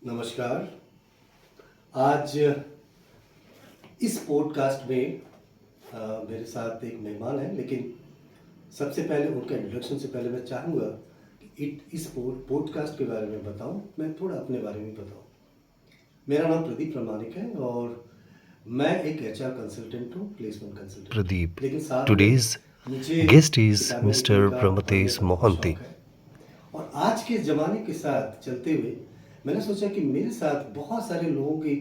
नमस्कार। आज इस पॉडकास्ट में मेरे साथ एक मेहमान है, लेकिन सबसे पहले उनका इंट्रोडक्शन से पहले मैं चाहूँगा कि इस पॉडकास्ट के बारे में बताऊँ, मैं थोड़ा अपने बारे में बताऊँ। मेरा नाम प्रदीप प्रामाणिक है और मैं एक एचआर कंसल्टेंट हूँ, प्लेसमेंट कंसल्टेंट। Pradeep. लेकिन साथ में Today's मुझे guest is किताबें Mr. लिखने का, पढ़ने Pramathesh का बहुत Mohanty. शौक है। और आज के ज़माने के साथ चलते हुए मैंने सोचा कि मेरे साथ बहुत सारे लोगों की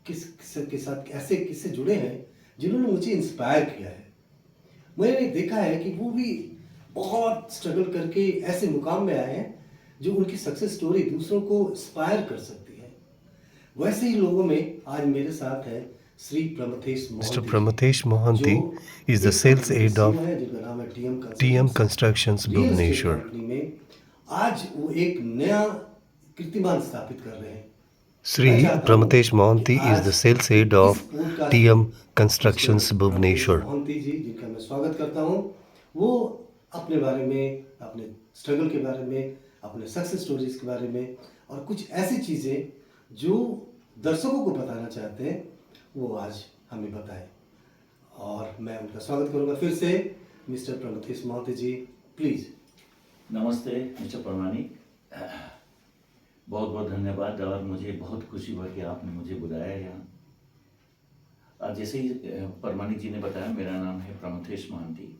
के साथ ऐसे किस्से जुड़े हैं जिन्होंने मुझे इंस्पायर किया है। मैंने देखा है कि वो भी बहुत स्ट्रगल करके ऐसे मुकाम में आए हैं जो उनकी सक्सेस स्टोरी दूसरों को इंस्पायर कर सकती है। वैसे ही लोगों में आज मेरे साथ है श्री प्रमथेश Mr. मोहंती जी, Pramathesh जो Mohanty is the एक sales कंपनी के aide सीईओ of हैं जिनका नाम है TM TM consultants. Constructions real estate Bhubaneswar. Company में आज वो एक नया कीर्तिमान स्थापित कर रहे हैं। Sri मैं चाहता हूँ Pramathesh कि Mohanty is आज the sales aide इस of पॉडकास्ट में TM mister Constructions Pramathesh Bhubaneswar. Mohanty ji, जिनका मैं स्वागत करता हूँ, वो अपने बारे में, अपने स्ट्रगल के बारे में, अपने सक्सेस स्टोरीज के बारे में और कुछ ऐसी चीज़ें जो दर्शकों को बताना चाहते हैं वो आज हमें बताएं। और मैं उनका स्वागत करूंगा फिर से। Mister Pramathesh Mohanty ji, please. नमस्ते मिस्टर परमाणिक, बहुत बहुत धन्यवाद और मुझे बहुत खुशी हुआ कि आपने मुझे बुलाया यहाँ। जैसे ही परमाणिक जी ने बताया, मेरा नाम है प्रमथेश मोहंती।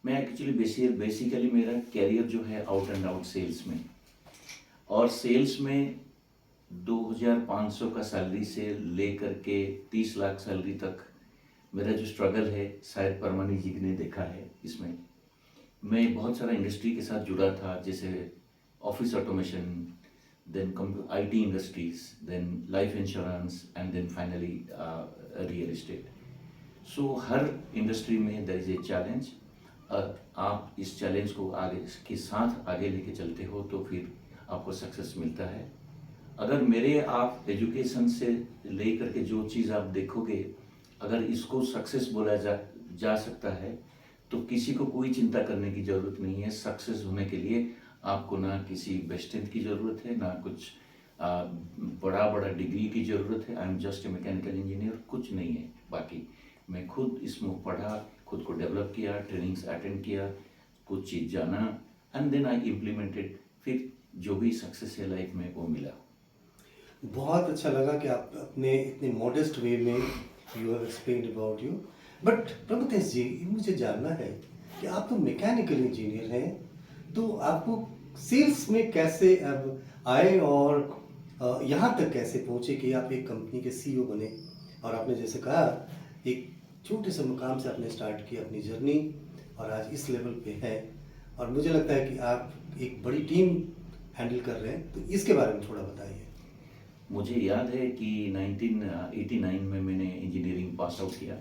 मैं एक्चुअली बेसिकली मेरा कैरियर जो है आउट एंड आउट सेल्स में, और सेल्स में 2500 का सैलरी से लेकर के 30 लाख सैलरी तक मेरा जो स्ट्रगल है, शायद परमाणिक जी ने देखा है। इसमें मैं बहुत सारा इंडस्ट्री के साथ जुड़ा था, जैसे office automation, then IT industries, then life insurance and then finally real estate. So हर इंडस्ट्री में देयर इज ए चैलेंज। आप इस चैलेंज को आगे के साथ आगे लेके चलते हो तो फिर आपको सक्सेस मिलता है। अगर मेरे आप एजुकेशन से लेकर के जो चीज़ आप देखोगे, अगर इसको सक्सेस बोला जा सकता है तो किसी को कोई चिंता करने की ज़रूरत नहीं है। सक्सेस होने के लिए आपको ना किसी बेस्टेंट की ज़रूरत है, ना कुछ बड़ा बड़ा डिग्री की ज़रूरत है। I am just a mechanical engineer, कुछ नहीं है। बाकी मैं खुद इसमें पढ़ा, खुद को डेवलप किया, ट्रेनिंग्स अटेंड किया, कुछ चीज़ जाना एंड देन आई इम्प्लीमेंटेड। फिर जो भी सक्सेस है लाइफ में वो मिला। बहुत अच्छा लगा कि आप अपने इतने मॉडेस्ट वे में you have explained about you. But Pramathesh ji, मुझे जानना है कि आप तो मैकेनिकल इंजीनियर हैं, तो आपको सेल्स में कैसे अब आए और यहाँ तक कैसे पहुँचे कि आप एक कंपनी के सीईओ बने? और आपने जैसे कहा, एक छोटे से मुकाम से आपने स्टार्ट किया अपनी जर्नी और आज इस लेवल पे है, और मुझे लगता है कि आप एक बड़ी टीम हैंडल कर रहे हैं, तो इसके बारे में थोड़ा बताइए। मुझे याद है कि 1989 में मैंने इंजीनियरिंग पास आउट किया,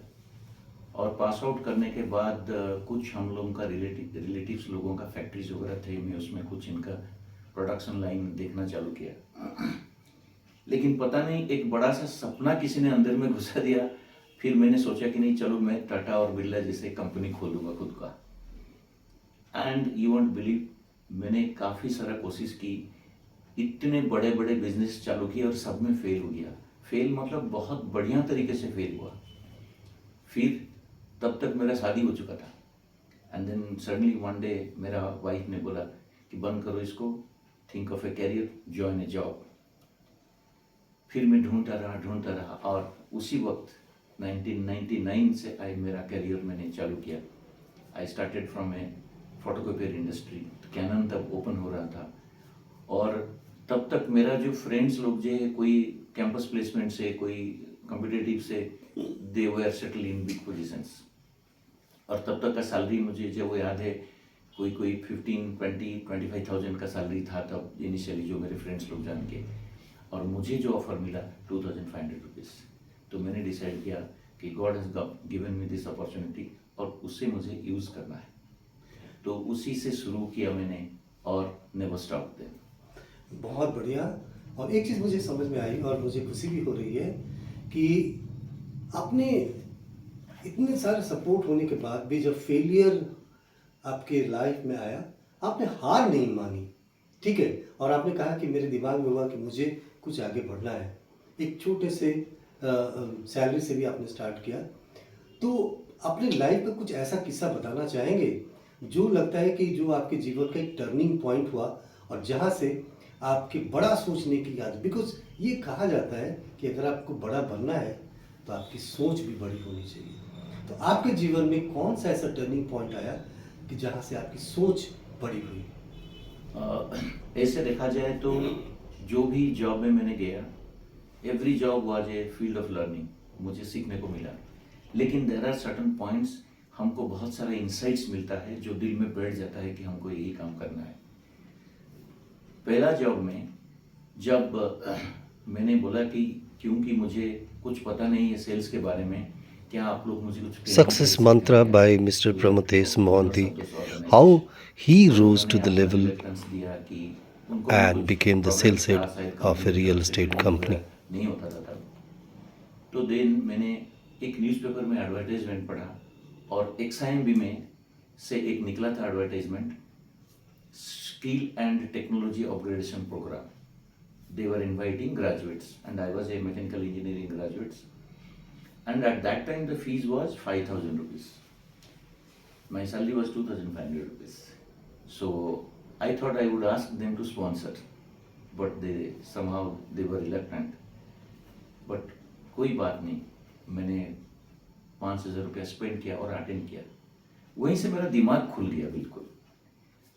और पास आउट करने के बाद कुछ हम लोगों का रिलेटिव्स लोगों का फैक्ट्रीज वगैरह थे, मैं उसमें कुछ इनका प्रोडक्शन लाइन देखना चालू किया। लेकिन पता नहीं, एक बड़ा सा सपना किसी ने अंदर में घुसा दिया। फिर मैंने सोचा कि नहीं, चलो मैं टाटा और बिरला जैसे कंपनी खोलूँगा खुद का। एंड यू वोंट बिलीव, मैंने काफ़ी सारा कोशिश की, इतने बड़े बड़े बिजनेस चालू किए और सब में फेल हो गया। फेल मतलब बहुत बढ़िया तरीके से फेल हुआ। फिर तब तक मेरा शादी हो चुका था, and then suddenly one day मेरा वाइफ ने बोला कि बंद करो इसको, think of a career, join a job. फिर मैं ढूंढता रहा और उसी वक्त 1999 से मेरा करियर मैंने चालू किया। I started from a photocopier industry. Canon तब ओपन हो रहा था, और तब तक मेरा जो फ्रेंड्स लोग जो है, कोई कैंपस प्लेसमेंट से, कोई कॉम्पिटिटिव से, दे वर सेटल इन बिग पोजीशंस। और तब तक का सैलरी मुझे जो वो याद है, कोई 15, 20, 25,000 का सैलरी था तब इनिशियली, जो मेरे फ्रेंड्स लोग जान के। और मुझे जो ऑफर मिला 2,500 रुपीज़। तो मैंने डिसाइड किया कि God has given me this opportunity और उससे मुझे यूज़ करना है। तो उसी से शुरू किया मैंने, और नेवर स्टॉप देम। बहुत बढ़िया। और एक चीज़ मुझे समझ में आई और मुझे खुशी भी हो रही है कि आपने इतने सारे सपोर्ट होने के बाद भी जब फेलियर आपके लाइफ में आया, आपने हार नहीं मानी। ठीक है। और आपने कहा कि मेरे दिमाग में हुआ कि मुझे कुछ आगे बढ़ना है, एक छोटे से सैलरी से भी आपने स्टार्ट किया। तो अपने लाइफ का कुछ ऐसा किस्सा बताना चाहेंगे जो लगता है कि जो आपके जीवन का एक टर्निंग पॉइंट हुआ और जहाँ से आपके बड़ा सोचने की आदत, बिकॉज ये कहा जाता है कि अगर आपको बड़ा बनना है तो आपकी सोच भी बड़ी होनी चाहिए। तो आपके जीवन में कौन सा ऐसा टर्निंग पॉइंट आया कि जहाँ से आपकी सोच बड़ी हुई? ऐसे देखा जाए तो जो भी जॉब में मैंने गया, every job was a field of learning, मुझे सीखने को मिला। लेकिन देर आर सर्टन पॉइंट्स, हमको बहुत सारा इंसाइट्स मिलता है जो दिल में बैठ जाता है कि हमको यही काम करना है। पहला जॉब में जब मैंने बोला कि क्योंकि मुझे कुछ पता नहीं है सेल्स के बारे में, क्या आप लोग मुझे कुछ training दे Success सकते Mantra हैं क्या? by Mr. जो Pramathesh Mohanty, service organization, how he तो rose to उन्होंने the अपना level reluctance दिया कि उनको भी and कुछ became the problem sales था, head शायद of company a की real तरफ से estate training company. वगैरह नहीं होता था तब। तो देन मैंने एक न्यूज़पेपर में एडवर्टाइजमेंट पढ़ा और XIMB में से एक निकला था advertisement, skill and technology upgradation programme. They were inviting graduates and I was a mechanical engineering graduates, and at that time the fees was 5,000 rupees. My salary was 2,500 rupees. So I thought I would ask them to sponsor, but they were reluctant. But कोई बात नहीं, मैंने 5,000 रुपया spend किया और attend किया। वहीं से मेरा दिमाग खुल गया बिल्कुल।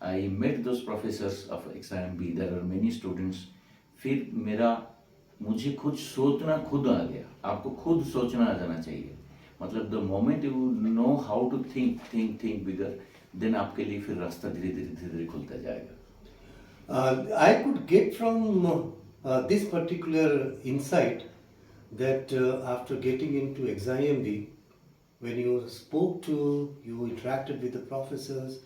I met those professors of XIMB, there were many students। फिर मुझे खुद सोचना खुद आ गया। आपको खुद सोचना आ जाना चाहिए, मतलब the moment you know how to think bigger, then आपके लिए फिर रास्ता धीरे धीरे खुलता जाएगा। I could get from this particular insight that after getting into XIMB, when you spoke to, you interacted with the professors,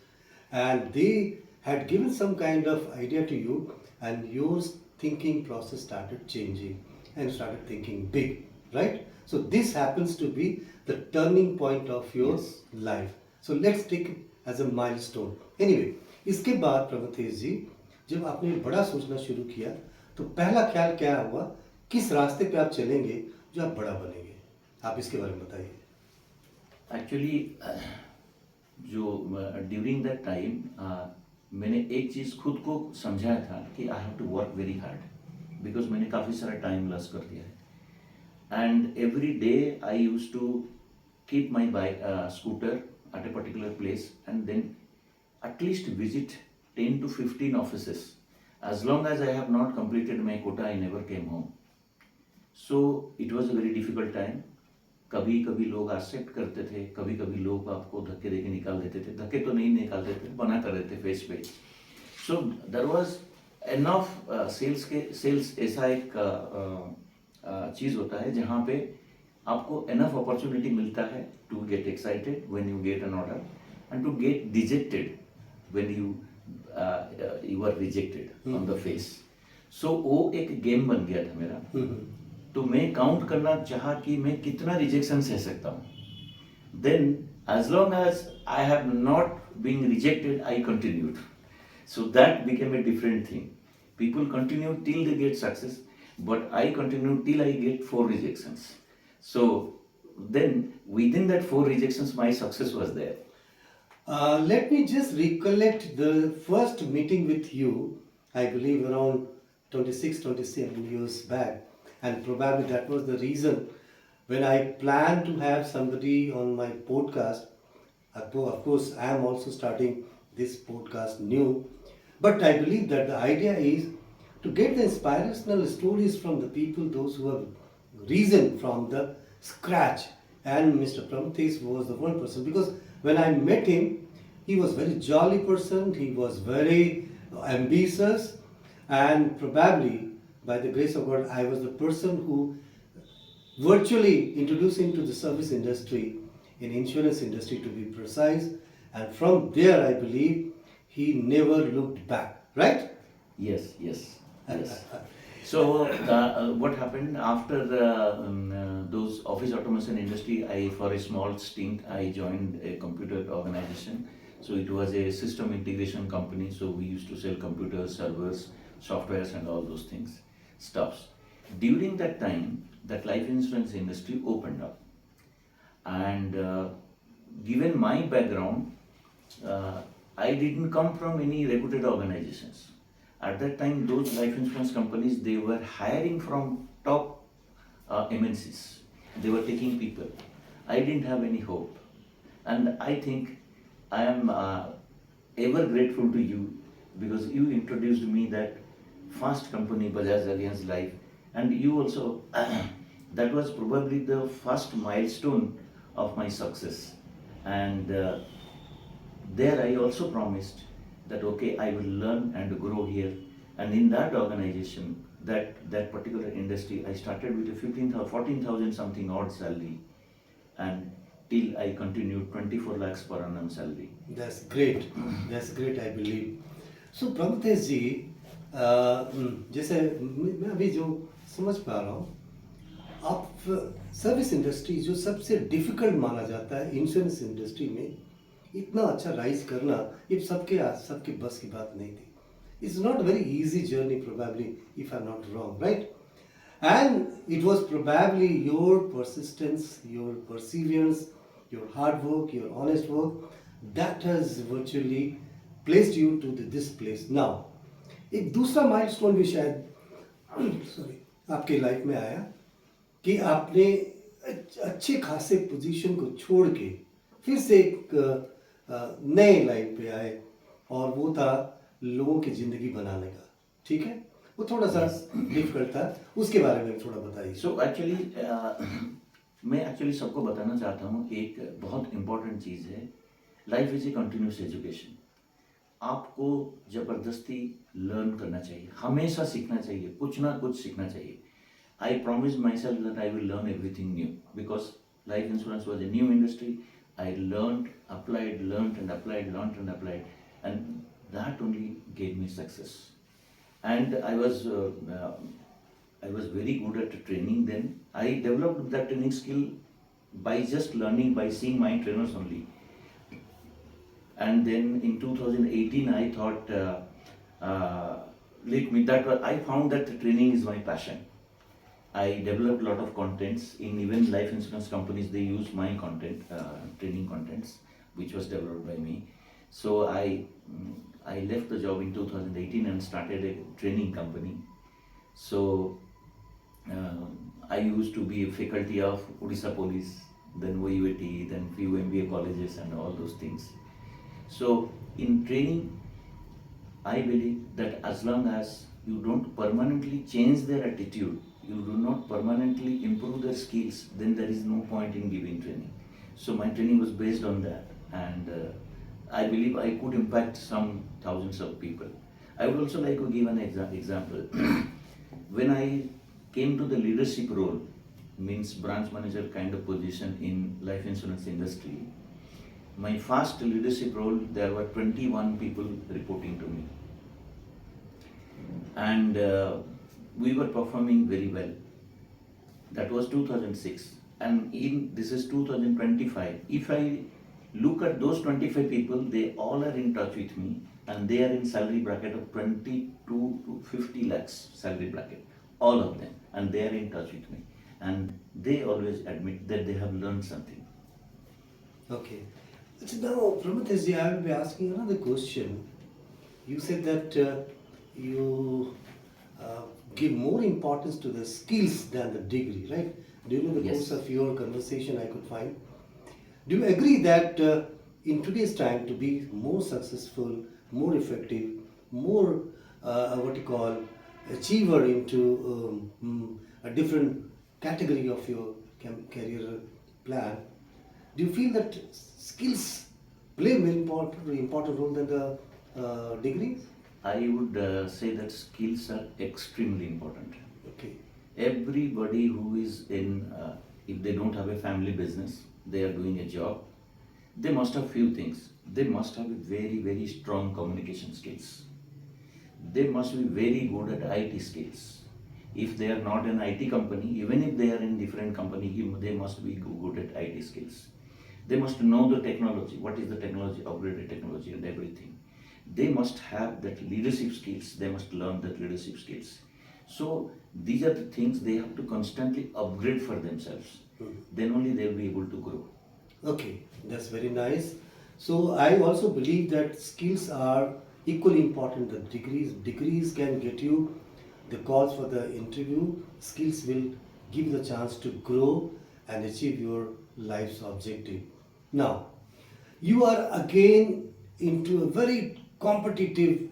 and they had given some kind of idea to you, and your thinking process started changing and started thinking big, right? So this happens to be the turning point of your Yes. life. So let's take it as a milestone. Anyway, इसके बाद प्रमथेश जी, जब आपने बड़ा सोचना शुरू किया तो पहला ख्याल क्या हुआ, किस रास्ते पे आप चलेंगे जो आप बड़ा बनेंगे? आप इसके बारे में बताइए। एक्चुअली जो ड्यूरिंग दैट टाइम मैंने एक चीज़ खुद को समझाया था कि I have to work very hard, because मैंने काफ़ी सारा टाइम लॉस कर दिया है। And every day I use to keep my bike scooter at a particular place and then at least visit 10 to 15 offices. As long as I have not completed my quota, I never came home. So it was a very difficult time. कभी कभी लोग accept करते थे, कभी कभी लोग आपको धक्के देके निकाल देते थे। धक्के तो नहीं निकालते थे, बना कर देते फेस पे। So there was enough sales ऐसा एक चीज़ होता है जहाँ पे आपको एनफ अपॉर्चुनिटी मिलता है to get excited when you get an order and to get dejected when you are rejected on the face. So वो एक गेम बन गया था मेरा। तो मैं काउंट करना चाहा कि मैं कितना रिजेक्शन सह सकता हूँ। Then as long as I have not been rejected, I continued. So that became a different thing. People continue till they get success, but I continue till I get 4 rejections. So then within that 4 rejections, my success was there. Let me just recollect the first meeting with you, I believe around 27 years back. And probably that was the reason when I planned to have somebody on my podcast. Of course, I am also starting this podcast new. But I believe that the idea is to get the inspirational stories from the people, those who have risen from the scratch. And Mr. Pramathesh was the one person, because when I met him, he was very jolly person, he was very ambitious, and probably by the grace of God, I was the person who virtually introduced him to the service industry, in insurance industry to be precise. And from there, I believe he never looked back, right? Yes. So what happened after those office automation industry, for a small stint, I joined a computer organization. So it was a system integration company. So we used to sell computers, servers, softwares, and all those things, stuffs. During that time, that life insurance industry opened up, and given my background, I didn't come from any reputed organizations. At that time, those life insurance companies, they were hiring from top MNCs. They were taking people. I didn't have any hope, and I think I am ever grateful to you because you introduced me that fast company Bajaj Allianz Life, and you also that was probably the first milestone of my success, and there I also promised that okay, I will learn and grow here, and in that organization, that particular industry, I started with a 15,000 14,000 something odd salary, and till I continued 24 lakhs per annum salary. That's great. That's great, I believe. So प्रभुतेज जी, जैसे मैं अभी जो समझ पा रहा हूँ, आप service industry जो सबसे डिफिकल्ट माना जाता है इंश्योरेंस इंडस्ट्री में, इतना अच्छा राइज करना ये सबके बस की बात नहीं थी. It's not very easy journey probably, if I am not wrong, right? And it was probably your persistence, your perseverance, your hard work, your honest work that has virtually placed you to this place. Now, एक दूसरा milestone भी शायद sorry आपके life में आया कि आपने अच्छे खासे पोजीशन को छोड़ के फिर से एक नए लाइन पे आए, और वो था लोगों की ज़िंदगी बनाने का. ठीक है, वो थोड़ा सा डिफिकल्ट था, उसके बारे में थोड़ा बताइए. सो एक्चुअली मैं एक्चुअली सबको बताना चाहता हूँ, एक बहुत इम्पोर्टेंट चीज़ है, life is a continuous education. आपको ज़बरदस्ती लर्न करना चाहिए, हमेशा सीखना चाहिए, कुछ ना कुछ सीखना चाहिए. I promise my self that I will learn everything new because life insurance was a new industry. I learned, applied, learned and applied, learned and applied, and that only gave me success. And I was very good at training then. I developed that training skill by just learning, by seeing my trainers only. And then in 2018, I thought, I found that the training is my passion. I developed a lot of contents in even life insurance companies. They use my content, training contents, which was developed by me. So I left the job in 2018 and started a training company. So I used to be a faculty of Odisha Police, then OUAT, then few MBA colleges and all those things. So in training, I believe that as long as you don't permanently change their attitude, you do not permanently improve their skills, then there is no point in giving training. So my training was based on that, and I believe I could impact some thousands of people. I would also like to give an example. When I came to the leadership role, means branch manager kind of position in life insurance industry, my first leadership role, there were 21 people reporting to me. And we were performing very well. That was 2006, and this is 2025. If I look at those 25 people, they all are in touch with me, and they are in salary bracket of 22 to 50 lakhs salary bracket, all of them, and they are in touch with me, and they always admit that they have learned something. Okay. So now, Pramathesji, I will be asking another question. You said that you give more importance to the skills than the degree, right? During the Yes. course of your conversation, I could find. Do you agree that in today's time, to be more successful, more effective, more achiever into a different category of your career plan, do you feel that skills play a very important role than the degrees? I would say that skills are extremely important. Okay. Everybody who is in, if they don't have a family business, they are doing a job, they must have few things. They must have very, very strong communication skills. They must be very good at IT skills. If they are not an IT company, even if they are in different company, they must be good at IT skills. They must know the technology, what is the technology, upgraded technology and everything. They must have that leadership skills, they must learn that leadership skills. So these are the things they have to constantly upgrade for themselves. Then only they will be able to grow. Okay, that's very nice. So I also believe that skills are equally important than degrees can get you the calls for the interview. Skills will give you the chance to grow and achieve your life's objective. Now, you are again into a very competitive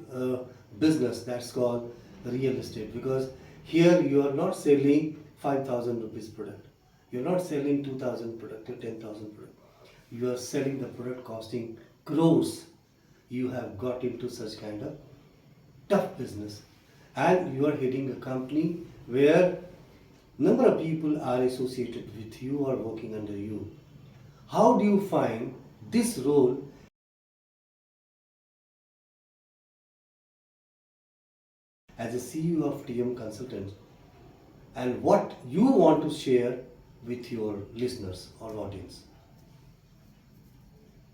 business that's called real estate, because here you are not selling 5,000 rupees product, you're not selling 2,000 product or 10,000 product, you are selling the product costing crores. You have got into such kind of tough business, and you are heading a company where number of people are associated with you or working under you. How do you find this role as a CEO of TM Consultants, and what you want to share with your listeners or audience?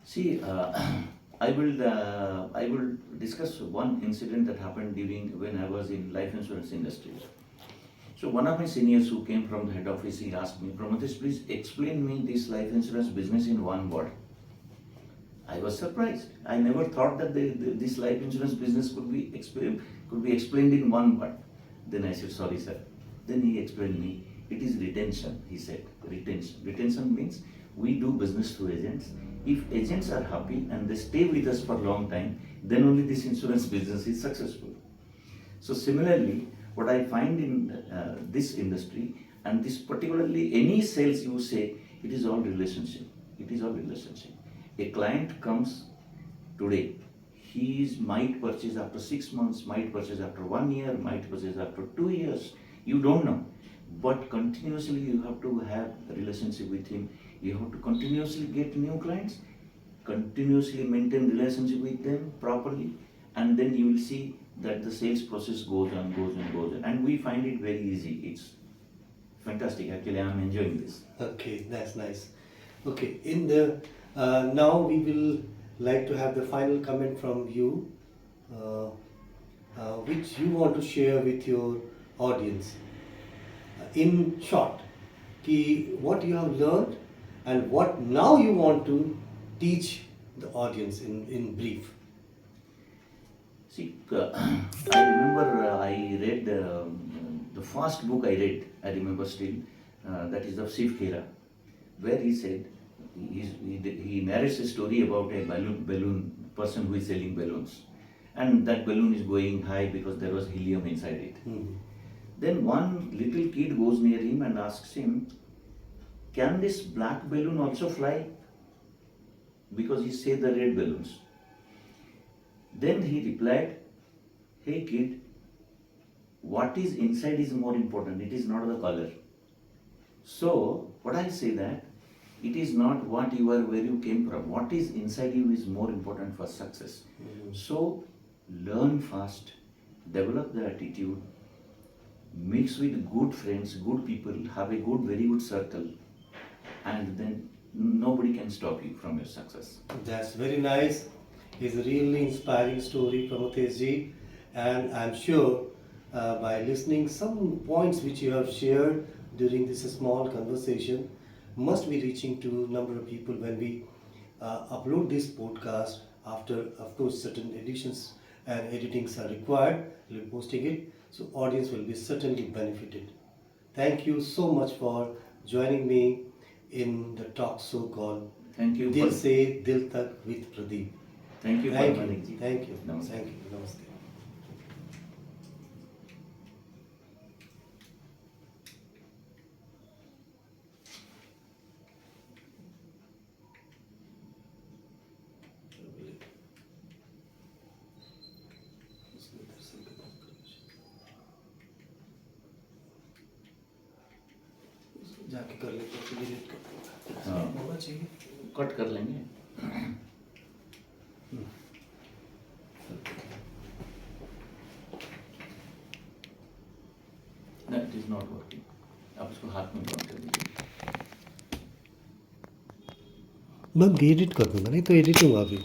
See, I will discuss one incident that happened during when I was in life insurance industry. So one of my seniors who came from the head office, he asked me, Pramathesh, please explain me this life insurance business in one word. I was surprised. I never thought that this life insurance business could be explained in one word. Then I said, sorry, sir. Then he explained me, it is retention. He said, retention. Retention means we do business through agents. If agents are happy and they stay with us for a long time, then only this insurance business is successful. So similarly, what I find in this industry, and this particularly any sales you say, it is all relationship. It is all relationship. A client comes today, might purchase after 6 months, might purchase after 1 year, might purchase after 2 years. You don't know. But continuously you have to have a relationship with him. You have to continuously get new clients, continuously maintain relationship with them properly, and then you will see that the sales process goes on, goes on, goes on. And we find it very easy. It's fantastic. Actually, I'm enjoying this. Okay, that's nice. Okay, in the now we will like to have the final comment from you, which you want to share with your audience. In short, what you have learned and what now you want to teach the audience in brief. See, I remember I read the first book I read, I remember still, that is of Shiv Khera, where he said, he narrates a story about a balloon person who is selling balloons. And that balloon is going high because there was helium inside it. Then one little kid goes near him and asks him, can this black balloon also fly? Because he said the red balloons. Then he replied, hey kid, what is inside is more important, it is not the color. So, what I say that, it is not what you are, where you came from. What is inside you is more important for success. So, learn fast, develop the attitude, mix with good friends, good people, have a good, very good circle, and then nobody can stop you from your success. That's very nice. It's a really inspiring story, Pramathesh ji, and I'm sure by listening some points which you have shared during this small conversation must be reaching to a number of people when we upload this podcast. After, of course, certain editions and editings are required, we'll be posting it, so audience will be certainly benefited. Thank you so much for joining me in the talk show called Thank you. Dil Se Dil Tak with Pradeep. Thank you. Thank Manik you. ji. Thank you. Namaste. Thank you. Namaste. जाके कर लेते हैं, delete कर देंगे। हाँ। होना चाहिए। Cut कर लेंगे. No, it is not working. आप इसको हाथ में पकड़ कर दीजिए. मैं एडिट कर दूंगा, नहीं तो एडिट होगा अभी।